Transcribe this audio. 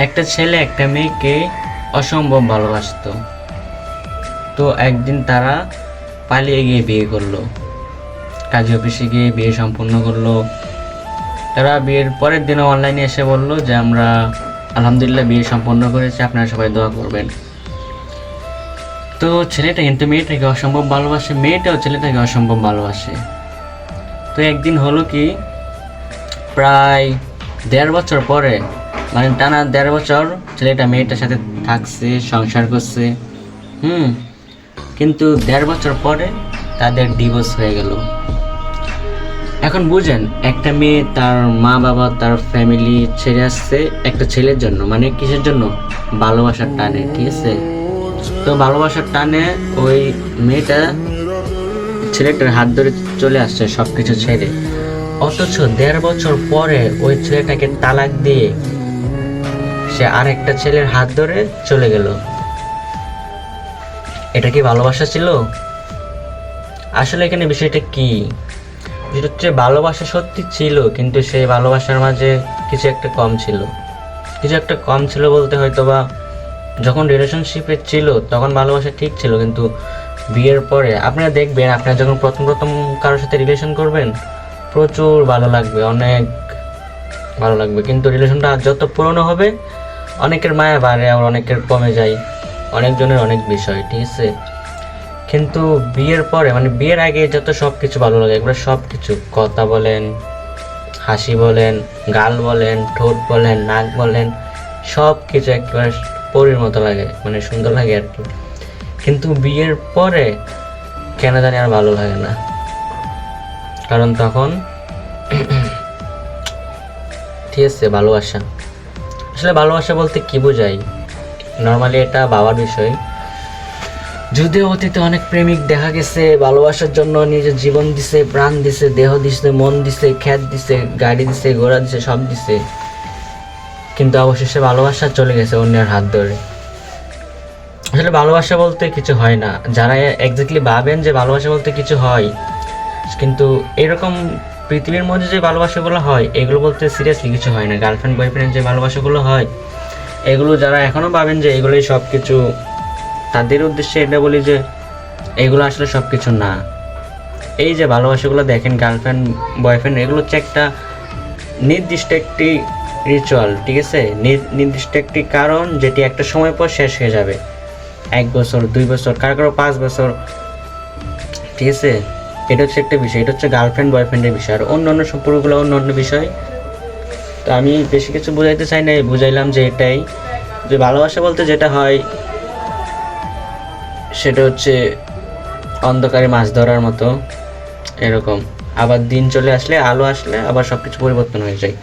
একটা ছেলে একটা মেয়েকে অসম্ভব ভালোবাসতো। তো একদিন তারা পালিয়ে গিয়ে বিয়ে করলো, কাজী অফিসে গিয়ে বিয়ে সম্পন্ন করলো। তারা বিয়ের পরের দিনও অনলাইনে এসে বলল যে আমরা আলহামদুলিল্লাহ বিয়ে সম্পন্ন করেছি, আপনারা সবাই দোয়া করবেন। তো ছেলেটা কিন্তু মেয়েটাকে অসম্ভব ভালোবাসে, মেয়েটাও ছেলেটাকে অসম্ভব ভালোবাসে। তো একদিন হলো কি, প্রায় 1.5 বছর পরে, মানে টানা 1.5 বছর ছেলেটা মেয়েটার সাথে থাকছে, সংসার করছে। কিন্তু 1.5 বছর পরে তাদের ডিভোর্স হয়ে গেল। এখন বুঝেন, একটা মেয়ে তার মা বাবা তার ফ্যামিলি ছেড়ে আসছে একটা ছেলের জন্য, মানে কিসের জন্য? ভালোবাসার টানে, ঠিক আছে? তো ভালোবাসার টানে ওই মেয়েটা ছেলেটার হাত ধরে চলে আসছে সব কিছু ছেড়ে। অথচ 1.5 বছর পরে ওই ছেলেটাকে তালাক দিয়ে সে আরেকটা ছেলের হাত ধরে চলে গেল। এটা কি ভালোবাসা ছিল? আসলে এখানে বিষয়টা কি, যেটা হচ্ছে ভালোবাসা সত্যি ছিল, কিন্তু সেই ভালোবাসার মাঝে কিছু একটা কম ছিল। কিছু একটা কম ছিল বলতে হয়তো বা যখন রিলেশনশিপে ছিল তখন ভালোবাসা ঠিক ছিল, কিন্তু বিয়ের পরে আপনারা দেখবেন, আপনারা যখন প্রথম প্রথম কারোর সাথে রিলেশন করবেন প্রচুর ভালো লাগবে, অনেক ভালো লাগবে, কিন্তু রিলেশনটা যত পুরনো হবে অনেকের মায়া বাড়ে, আবার অনেকের কমে যায়, অনেকজনের অনেক বিষয়, ঠিক আছে? কিন্তু বিয়ের পরে, মানে বিয়ের আগে যত সব কিছু ভালো লাগে, এগুলো সব কিছু, কথা বলেন, হাসি বলেন, গাল বলেন, ঠোঁট বলেন, নাক বলেন, সব কিছু একেবারে পরীর মতো লাগে, মানে সুন্দর লাগে আর কি। কিন্তু বিয়ের পরে কেন জানি আর ভালো লাগে না, কারণ তখন ঠিক আছে ভালোবাসা, আসলে ভালোবাসা বলতে কি বোঝাই, নর্মালি এটা ভাবার বিষয়। যদিও অতীতে অনেক প্রেমিক দেখা গেছে ভালোবাসার জন্য নিজের জীবন দিছে, প্রাণ দিছে, দেহ দিছে, মন দিছে, খ্যাত দিছে, গাড়ি দিছে, ঘোড়া দিছে, সব দিছে, কিন্তু অবশেষে ভালোবাসা চলে গেছে অন্যের হাত ধরে। আসলে ভালোবাসা বলতে কিছু হয় না, যারা এক্স্যাক্টলি ভাবেন যে ভালোবাসা বলতে কিছু হয়, কিন্তু এরকম পৃথিবীর মধ্যে যে ভালোবাসাগুলো হয় এগুলো বলতে সিরিয়াসলি কিছু হয় না। গার্লফ্রেন্ড বয়ফ্রেন্ড যে ভালোবাসাগুলো হয় এগুলো যারা এখনও ভাবেন যে এগুলোই সব কিছু, তাদের উদ্দেশ্যে এটা বলি যে এগুলো আসলে সব কিছু না। এই যে ভালোবাসাগুলো দেখেন, গার্লফ্রেন্ড বয়ফ্রেন্ড, এগুলো হচ্ছে একটা নির্দিষ্ট একটি রিচুয়াল, ঠিক আছে? নির্দিষ্ট একটি কারণ, যেটি একটা সময় পর শেষ হয়ে যাবে, 1 বছর 2 বছর, কারো 5 বছর, ঠিক আছে? এটা হচ্ছে একটা বিষয়, এটা হচ্ছে গার্লফ্রেন্ড বয়ফ্রেন্ডের বিষয়। আর অন্য অন্য সম্পর্কগুলো অন্য অন্য বিষয়। তো আমি বেশি কিছু বোঝাইতে চাই না, বুঝাইলাম যে এটাই, যে ভালোবাসা বলতে যেটা হয় সেটা হচ্ছে অন্ধকারে মাছ ধরার মতো, এরকম। আবার দিন চলে আসলে, আলো আসলে আবার সব কিছু পরিবর্তন হয়ে যায়।